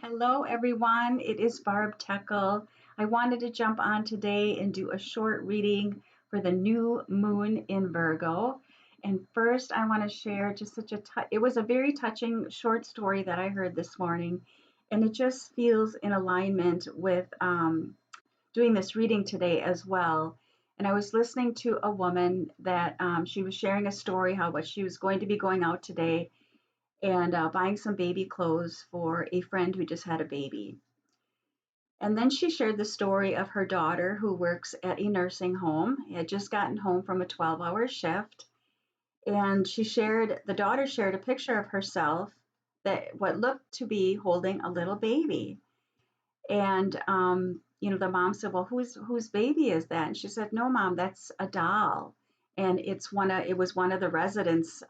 Hello, everyone. It is Barb Teckle. I wanted to jump on today and do a short reading for the new moon in Virgo. And first, I want to share just it was a very touching short story that I heard this morning. And it just feels in alignment with doing this reading today as well. And I was listening to a woman that she was sharing a story how what she was going to be going out today and buying some baby clothes for a friend who just had a baby. And then she shared the story of her daughter who works at a nursing home, had just gotten home from a 12-hour shift. And the daughter shared a picture of herself that what looked to be holding a little baby. And, the mom said, well, whose baby is that? And she said, no, mom, that's a doll. And it was one of the residents'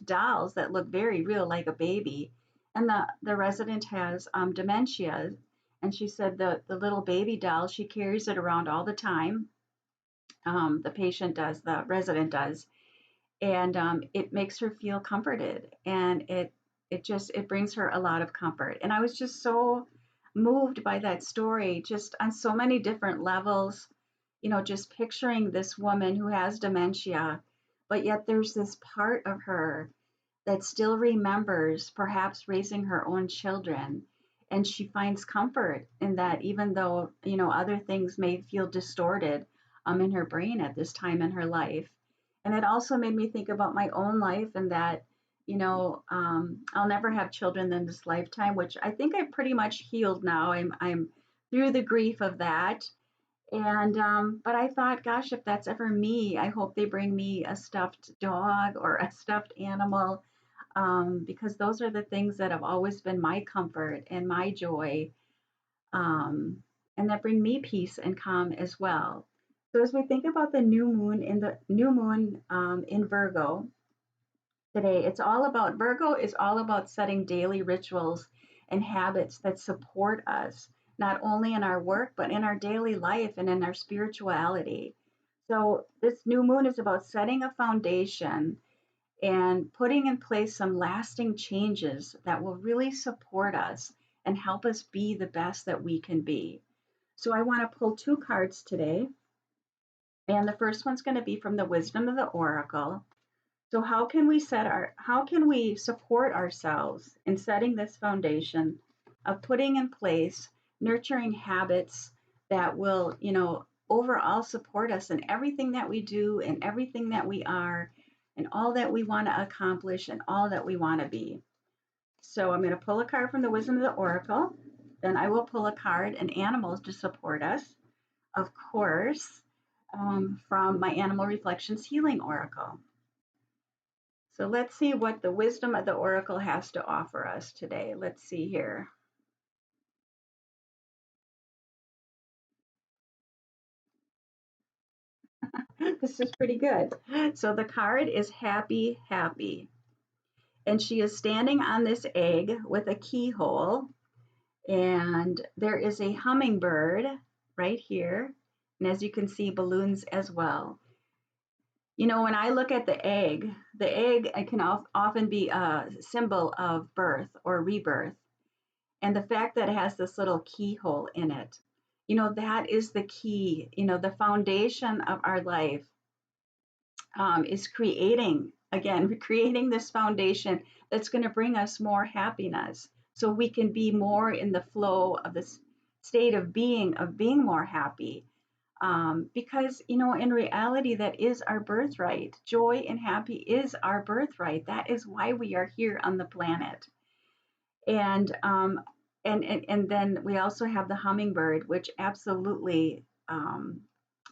dolls that looked very real like a baby. And the resident has dementia. And she said the little baby doll, she carries it around all the time. The resident does. And it makes her feel comforted. And it brings her a lot of comfort. And I was just so moved by that story, just on so many different levels, just picturing this woman who has dementia, but yet there's this part of her that still remembers perhaps raising her own children. And she finds comfort in that, even though, other things may feel distorted in her brain at this time in her life. And it also made me think about my own life and that, I'll never have children in this lifetime, which I think I've pretty much healed now. I'm through the grief of that. And but I thought, gosh, if that's ever me, I hope they bring me a stuffed dog or a stuffed animal, because those are the things that have always been my comfort and my joy, and that bring me peace and calm as well. So as we think about the new moon in Virgo today, Virgo is all about setting daily rituals and habits that support us, not only in our work, but in our daily life and in our spirituality. So this new moon is about setting a foundation and putting in place some lasting changes that will really support us and help us be the best that we can be. So I want to pull two cards today. And the first one's going to be from the Wisdom of the Oracle. So how can we support ourselves in setting this foundation of putting in place nurturing habits that will, overall support us in everything that we do and everything that we are and all that we want to accomplish and all that we want to be. So I'm going to pull a card from the Wisdom of the Oracle. Then I will pull a card and animals to support us, of course, from my Animal Reflections Healing Oracle. So let's see what the wisdom of the oracle has to offer us today. Let's see here. This is pretty good. So the card is happy, happy. And she is standing on this egg with a keyhole. And there is a hummingbird right here. And as you can see, balloons as well. When I look at the egg can often be a symbol of birth or rebirth. And the fact that it has this little keyhole in it, that is the key. The foundation of our life is creating this foundation that's going to bring us more happiness so we can be more in the flow of this state of being more happy. Because, in reality, that is our birthright. Joy and happy is our birthright. That is why we are here on the planet. And and then we also have the hummingbird, which absolutely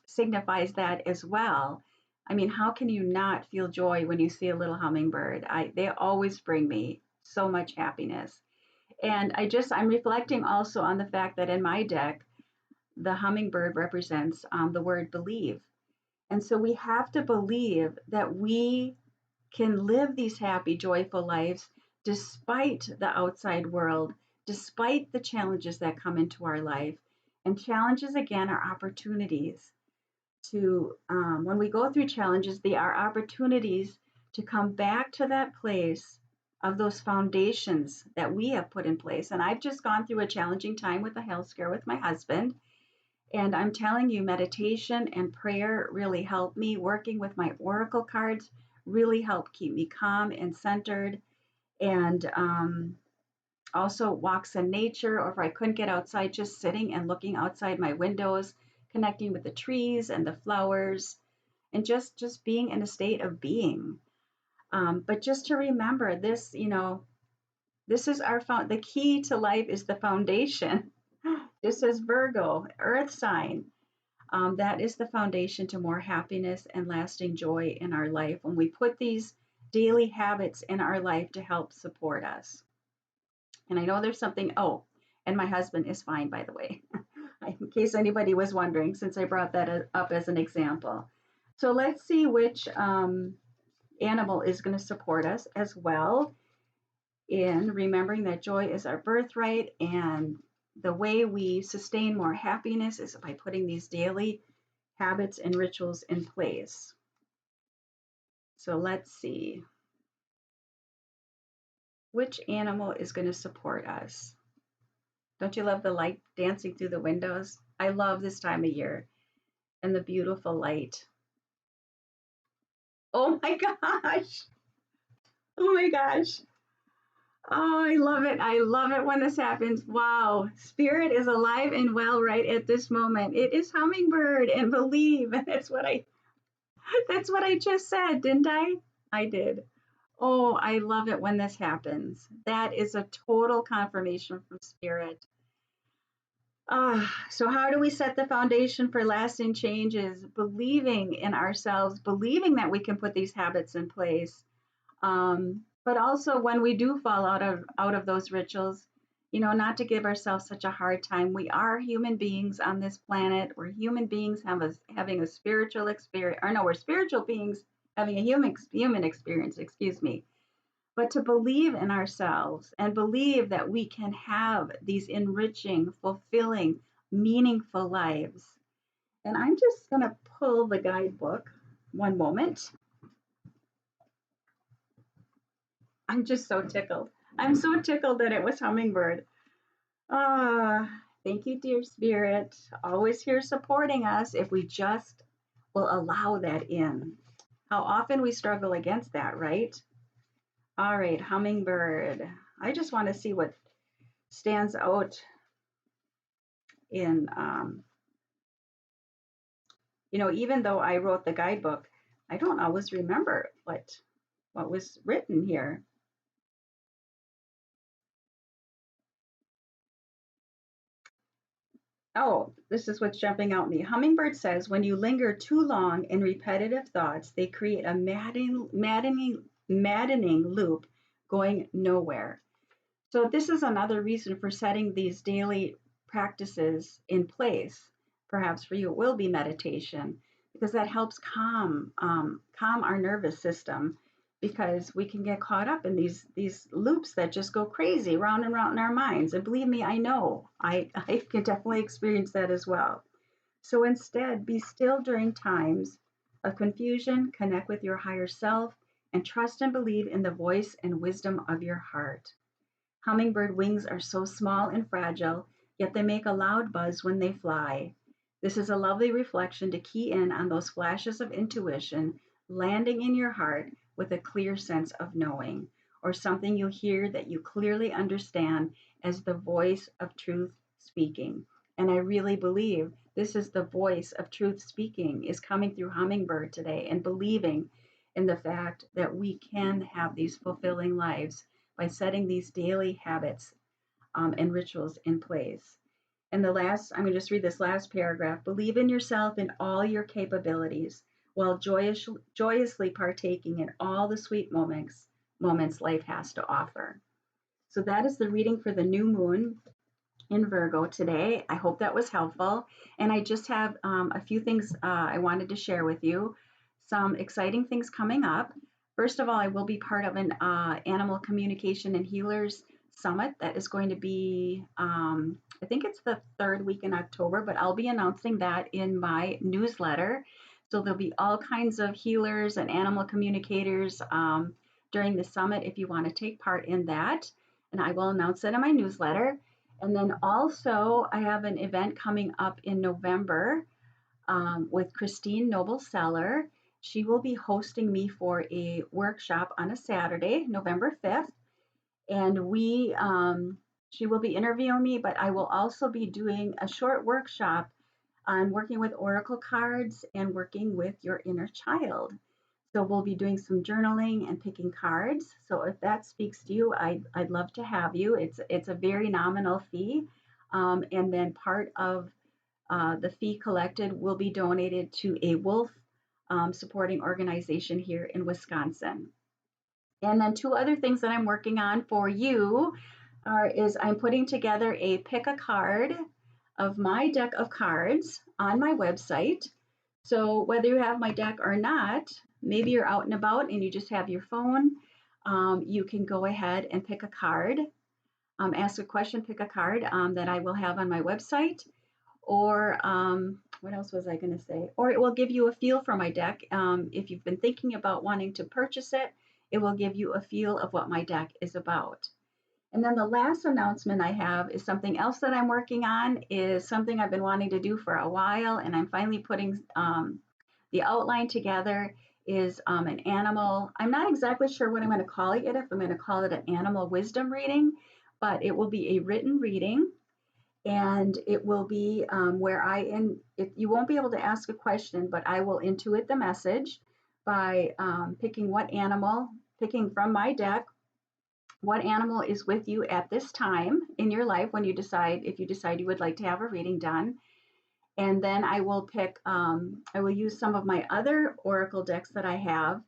signifies that as well. I mean, how can you not feel joy when you see a little hummingbird? They always bring me so much happiness. And I'm reflecting also on the fact that in my deck, the hummingbird represents the word believe. And so we have to believe that we can live these happy, joyful lives despite the outside world, despite the challenges that come into our life. And challenges, again, are opportunities when we go through challenges, they are opportunities to come back to that place of those foundations that we have put in place. And I've just gone through a challenging time with a health scare with my husband. And I'm telling you, meditation and prayer really helped me. Working with my oracle cards really helped keep me calm and centered. And also walks in nature, or if I couldn't get outside, just sitting and looking outside my windows, connecting with the trees and the flowers, and just being in a state of being. But just to remember this, this is the key to life is the foundation. This is Virgo, earth sign. That is the foundation to more happiness and lasting joy in our life when we put these daily habits in our life to help support us. And I know there's something, oh, and my husband is fine, by the way, in case anybody was wondering, since I brought that up as an example. So let's see which animal is going to support us as well in remembering that joy is our birthright, and the way we sustain more happiness is by putting these daily habits and rituals in place. So let's see which animal is going to support us. Don't you love the light dancing through the windows? I love this time of year and the beautiful light. Oh my gosh. Oh my gosh. Oh, I love it. I love it when this happens. Wow. Spirit is alive and well right at this moment. It is hummingbird and believe. And that's what I just said, didn't I? I did. Oh, I love it when this happens. That is a total confirmation from spirit. So how do we set the foundation for lasting changes? Believing in ourselves, believing that we can put these habits in place. But also when we do fall out of those rituals, not to give ourselves such a hard time. We are human beings on this planet. We're human beings having a spiritual experience, or no, we're spiritual beings having a human experience, excuse me. But to believe in ourselves and believe that we can have these enriching, fulfilling, meaningful lives. And I'm just going to pull the guidebook. One moment. I'm just so tickled. I'm so tickled that it was hummingbird. Thank you, dear spirit. Always here supporting us if we just will allow that in. How often we struggle against that, right? All right, hummingbird. I just want to see what stands out in, even though I wrote the guidebook, I don't always remember what was written here. Oh, this is what's jumping out at me. Hummingbird says when you linger too long in repetitive thoughts, they create a maddening loop going nowhere. So this is another reason for setting these daily practices in place. Perhaps for you it will be meditation, because that helps calm our nervous system, because we can get caught up in these loops that just go crazy round and round in our minds. And believe me, I know I can definitely experience that as well. So instead, be still during times of confusion, connect with your higher self, and trust and believe in the voice and wisdom of your heart. Hummingbird wings are so small and fragile, yet they make a loud buzz when they fly. This is a lovely reflection to key in on those flashes of intuition, landing in your heart with a clear sense of knowing, or something you hear that you clearly understand as the voice of truth speaking. And I really believe this is the voice of truth speaking, is coming through Hummingbird today, and believing in the fact that we can have these fulfilling lives by setting these daily habits and rituals in place. And I'm going to just read this last paragraph. Believe in yourself in all your capabilities while joyously partaking in all the sweet moments life has to offer. So that is the reading for the new moon in Virgo today. I hope that was helpful. And I just have a few things I wanted to share with you. Some exciting things coming up. First of all, I will be part of an Animal Communication and Healers Summit that is going to be, I think it's the third week in October, but I'll be announcing that in my newsletter. So there'll be all kinds of healers and animal communicators during the summit if you want to take part in that. And I will announce it in my newsletter. And then also, I have an event coming up in November with Christine Noble Seller. She will be hosting me for a workshop on a Saturday, November 5th. And she will be interviewing me, but I will also be doing a short workshop on working with oracle cards and working with your inner child. So we'll be doing some journaling and picking cards. So if that speaks to you, I'd love to have you. It's a very nominal fee, and then part of the fee collected will be donated to a wolf supporting organization here in Wisconsin. And then two other things that I'm working on for you is I'm putting together a pick a card of my deck of cards on my website. So whether you have my deck or not, maybe you're out and about and you just have your phone, you can go ahead and pick a card, ask a question, pick a card that I will have on my website. Or what else was I going to say? Or it will give you a feel for my deck. If you've been thinking about wanting to purchase it, it will give you a feel of what my deck is about. And then the last announcement I have is something else that I'm working on, is something I've been wanting to do for a while, and I'm finally putting the outline together, is an animal. I'm not exactly sure what I'm going to call it yet, if I'm going to call it an animal wisdom reading, but it will be a written reading. And it will be where you won't be able to ask a question, but I will intuit the message by picking from my deck what animal is with you at this time in your life when if you decide you would like to have a reading done. And then I will use some of my other oracle decks that I have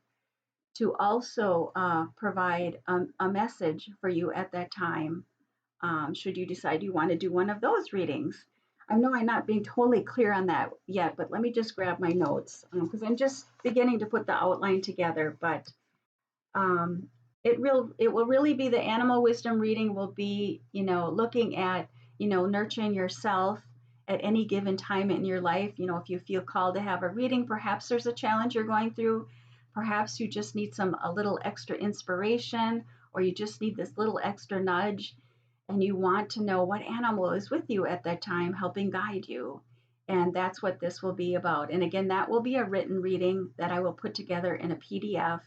to also provide a message for you at that time, should you decide you want to do one of those readings. I know I'm not being totally clear on that yet, but let me just grab my notes because I'm just beginning to put the outline together. But um, it will really be the animal wisdom reading will be, looking at, nurturing yourself at any given time in your life. If you feel called to have a reading, perhaps there's a challenge you're going through. Perhaps you just need a little extra inspiration, or you just need this little extra nudge, and you want to know what animal is with you at that time, helping guide you. And that's what this will be about. And again, that will be a written reading that I will put together in a PDF.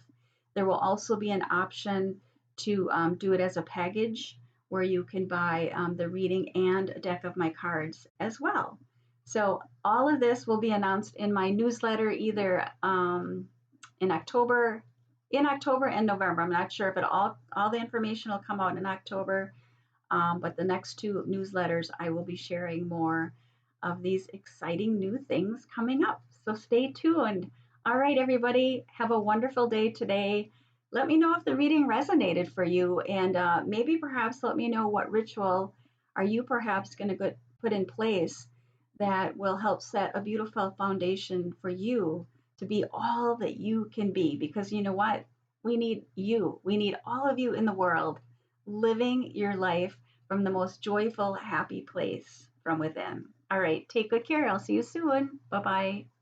There will also be an option to do it as a package where you can buy the reading and a deck of my cards as well. So all of this will be announced in my newsletter either in October and November. I'm not sure if all the information will come out in October, but the next two newsletters, I will be sharing more of these exciting new things coming up. So stay tuned. All right, everybody, have a wonderful day today. Let me know if the reading resonated for you, and maybe perhaps let me know what ritual are you perhaps going to put in place that will help set a beautiful foundation for you to be all that you can be. Because you know what? We need you. We need all of you in the world living your life from the most joyful, happy place from within. All right, take good care. I'll see you soon. Bye bye.